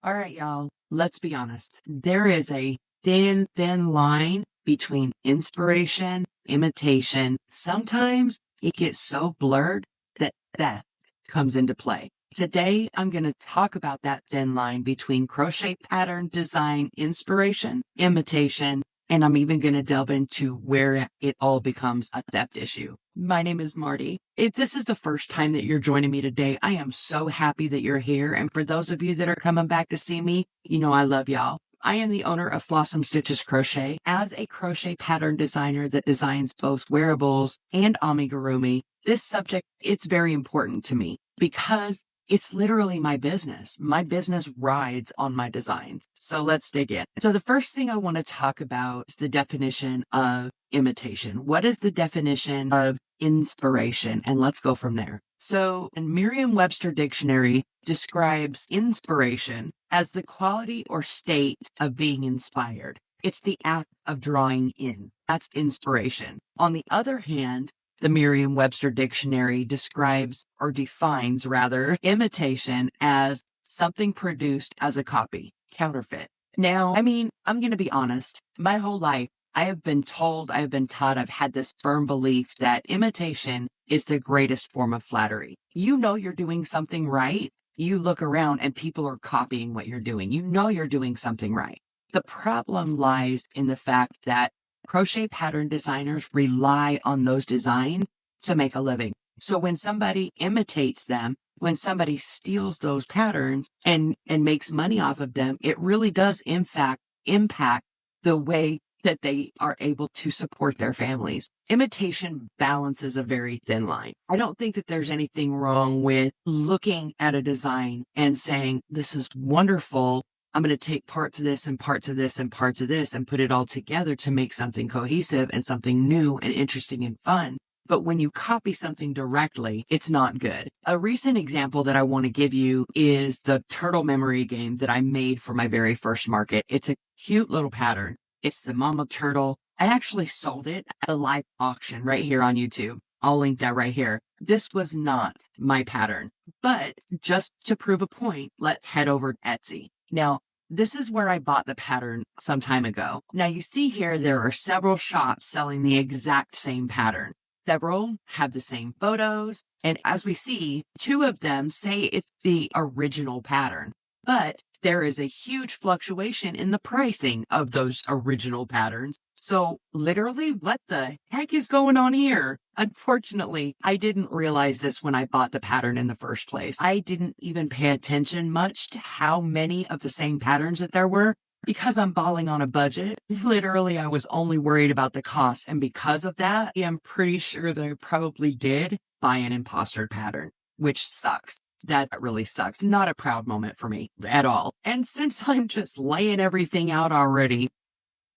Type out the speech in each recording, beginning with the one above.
All right, y'all, let's be honest. There is a thin line between inspiration, imitation. Sometimes it gets so blurred that theft comes into play. Today, I'm going to talk about that thin line between crochet pattern design, inspiration, imitation, and I'm even going to delve into where it all becomes a theft issue. My name is Marty. If this is the first time that you're joining me today, I am so happy that you're here. And for those of you that are coming back to see me, you know I love y'all. I am the owner of Flawsome Stitches Crochet. As a crochet pattern designer that designs both wearables and amigurumi, this subject, it's very important to me because it's literally my business. My business rides on my designs. So let's dig in. So the first thing I want to talk about is the definition of imitation. What is the definition of inspiration? And let's go from there. So in Merriam-Webster Dictionary describes inspiration as the quality or state of being inspired. It's the act of drawing in. That's inspiration. On the other hand, the Merriam-Webster Dictionary describes or defines rather imitation as something produced as a copy, counterfeit. Now, I'm going to be honest. My whole life, I have been told, I have been taught, I've had this firm belief that imitation is the greatest form of flattery. You know you're doing something right. You look around and people are copying what you're doing. You know you're doing something right. The problem lies in the fact that crochet pattern designers rely on those designs to make a living. So when somebody imitates them, when somebody steals those patterns and makes money off of them, it really does in fact impact the way that they are able to support their families. Imitation balances a very thin line. I don't think that there's anything wrong with looking at a design and saying, this is wonderful. I'm going to take parts of this and parts of this and parts of this and put it all together to make something cohesive and something new and interesting and fun. But when you copy something directly, it's not good. A recent example that I want to give you is the turtle memory game that I made for my very first market. It's a cute little pattern. It's the mama turtle. I actually sold it at a live auction right here on YouTube. I'll link that right here. This was not my pattern, but just to prove a point, let's head over to Etsy. Now, this is where I bought the pattern some time ago. Now, you see here, there are several shops selling the exact same pattern. Several have the same photos. And as we see, two of them say it's the original pattern. But there is a huge fluctuation in the pricing of those original patterns. So literally, what the heck is going on here? Unfortunately, I didn't realize this when I bought the pattern in the first place. I didn't even pay attention much to how many of the same patterns that there were because I'm balling on a budget. Literally, I was only worried about the cost. And because of that, I'm pretty sure that I probably did buy an imposter pattern, which sucks. That really sucks. Not a proud moment for me at all. And since I'm just laying everything out already,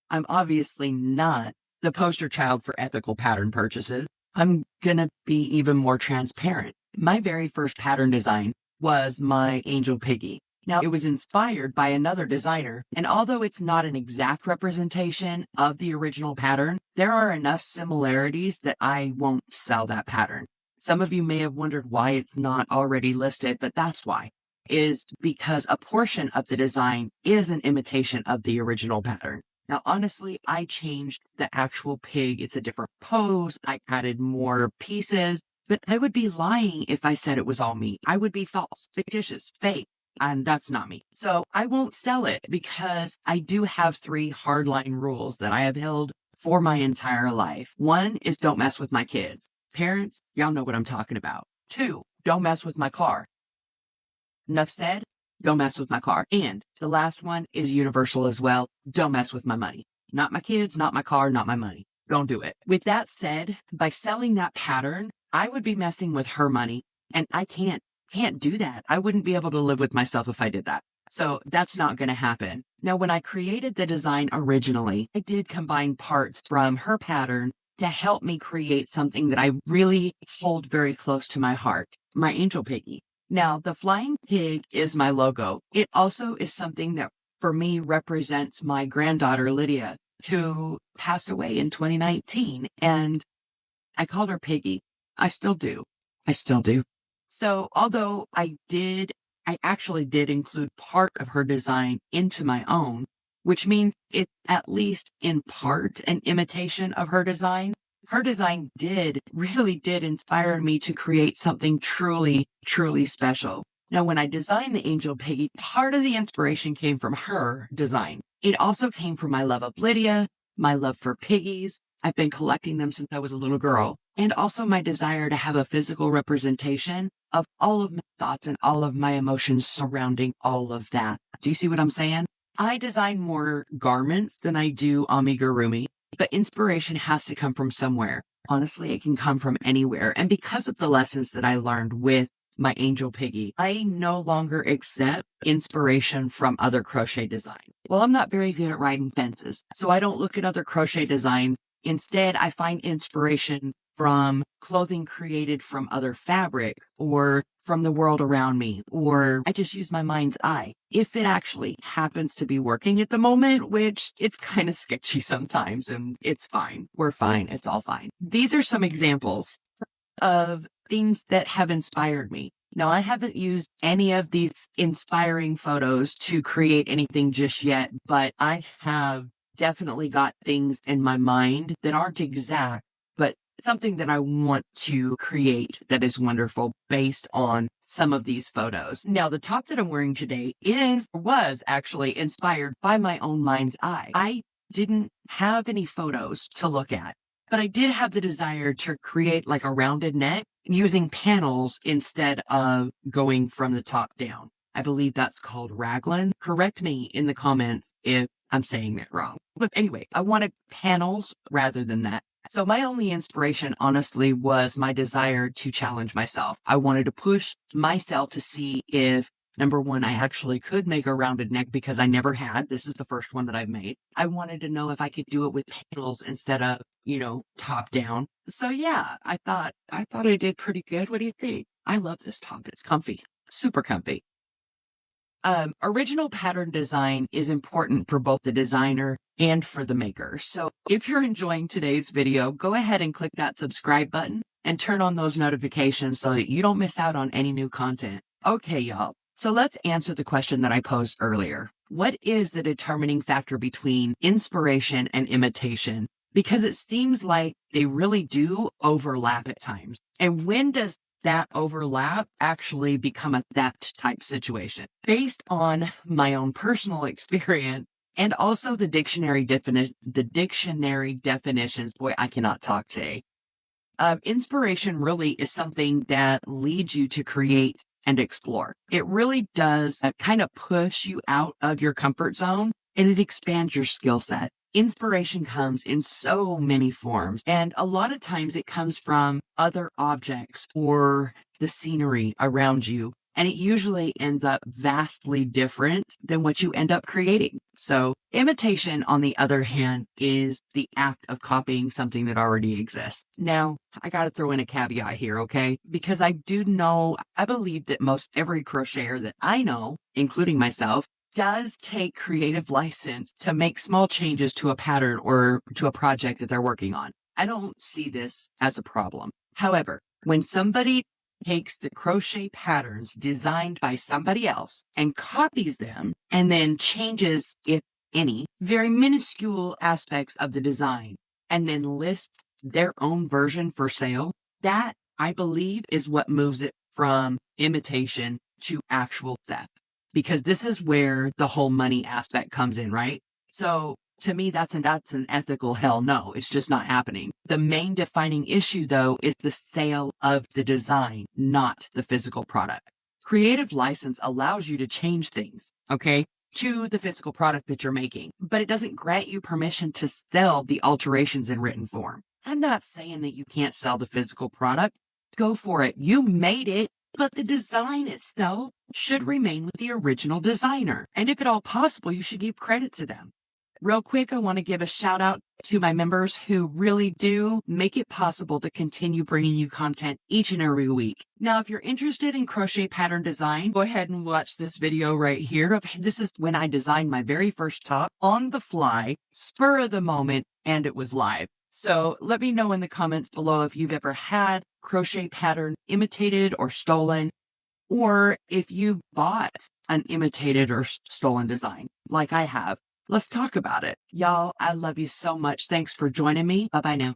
I'm obviously not the poster child for ethical pattern purchases. I'm going to be even more transparent. My very first pattern design was my angel piggy. Now, it was inspired by another designer, and although it's not an exact representation of the original pattern, there are enough similarities that I won't sell that pattern. Some of you may have wondered why it's not already listed, but that's why. Is because a portion of the design is an imitation of the original pattern. Now, honestly, I changed the actual pig. It's a different pose. I added more pieces, but I would be lying if I said it was all me. I would be false, fictitious, fake, and that's not me. So I won't sell it because I do have 3 hardline rules that I have held for my entire life. 1 is don't mess with my kids. Parents, y'all know what I'm talking about. 2, don't mess with my car. Enough said. Don't mess with my car. And the last one is universal as well. Don't mess with my money. Not my kids, not my car, not my money. Don't do it. With that said, by selling that pattern, I would be messing with her money. And I can't do that. I wouldn't be able to live with myself if I did that. So that's not going to happen. Now, when I created the design originally, I did combine parts from her pattern to help me create something that I really hold very close to my heart, my angel piggy. Now, the flying pig is my logo. It also is something that, for me, represents my granddaughter, Lydia, who passed away in 2019. And I called her Piggy. I still do. So although I did I actually did include part of her design into my own, which means it's at least in part an imitation of her design. Her design really did inspire me to create something truly, truly special. Now, when I designed the Angel Piggy, part of the inspiration came from her design. It also came from my love of Lydia, my love for piggies. I've been collecting them since I was a little girl, and also my desire to have a physical representation of all of my thoughts and all of my emotions surrounding all of that. Do you see what I'm saying? I design more garments than I do amigurumi, but inspiration has to come from somewhere. Honestly, it can come from anywhere. And because of the lessons that I learned with my Angel Piggy, I no longer accept inspiration from other crochet designs. Well, I'm not very good at riding fences, so I don't look at other crochet designs. Instead, I find inspiration from clothing created from other fabric or from the world around me, or I just use my mind's eye. If it actually happens to be working at the moment, which it's kind of sketchy sometimes, and it's fine. We're fine. It's all fine. These are some examples of things that have inspired me. Now, I haven't used any of these inspiring photos to create anything just yet, but I have definitely got things in my mind that aren't exact, but something that I want to create that is wonderful based on some of these photos. Now, the top that I'm wearing today was actually inspired by my own mind's eye. I didn't have any photos to look at, but I did have the desire to create like a rounded neck using panels instead of going from the top down. I believe that's called raglan. Correct me in the comments if I'm saying that wrong. But anyway, I wanted panels rather than that. So my only inspiration, honestly, was my desire to challenge myself. I wanted to push myself to see if, number one, I actually could make a rounded neck because I never had. This is the first one that I've made. I wanted to know if I could do it with panels instead of, top down. So yeah, I thought I did pretty good. What do you think? I love this top. It's comfy, super comfy. Original pattern design is important for both the designer and for the maker. So if you're enjoying today's video, go ahead and click that subscribe button and turn on those notifications so that you don't miss out on any new content. Okay, y'all. So let's answer the question that I posed earlier. What is the determining factor between inspiration and imitation? Because it seems like they really do overlap at times. And when does that overlap actually become a theft type situation? Based on my own personal experience and also the dictionary definitions, boy, I cannot talk today. Inspiration really is something that leads you to create and explore. It really does kind of push you out of your comfort zone, and it expands your skill set. Inspiration comes in so many forms, and a lot of times it comes from other objects or the scenery around you, and it usually ends up vastly different than what you end up creating. So imitation, on the other hand, is the act of copying something that already exists. Now, I got to throw in a caveat here, okay? Because I believe that most every crocheter that I know, including myself, does take creative license to make small changes to a pattern or to a project that they're working on. I don't see this as a problem. However, when somebody takes the crochet patterns designed by somebody else and copies them and then changes, if any, very minuscule aspects of the design and then lists their own version for sale, that, I believe, is what moves it from imitation to actual theft. Because this is where the whole money aspect comes in, right? So to me, that's an ethical hell no. It's just not happening. The main defining issue, though, is the sale of the design, not the physical product. Creative license allows you to change things, okay, to the physical product that you're making, but it doesn't grant you permission to sell the alterations in written form. I'm not saying that you can't sell the physical product. Go for it. You made it. But the design itself should remain with the original designer. And if at all possible, you should give credit to them. Real quick, I want to give a shout out to my members who really do make it possible to continue bringing you content each and every week. Now, if you're interested in crochet pattern design, go ahead and watch this video right here. This is when I designed my very first top on the fly, spur of the moment, and it was live. So let me know in the comments below if you've ever had crochet pattern imitated or stolen, Or if you bought an imitated or stolen design, like I have, let's talk about it. Y'all, I love you so much. Thanks for joining me. Bye-bye now.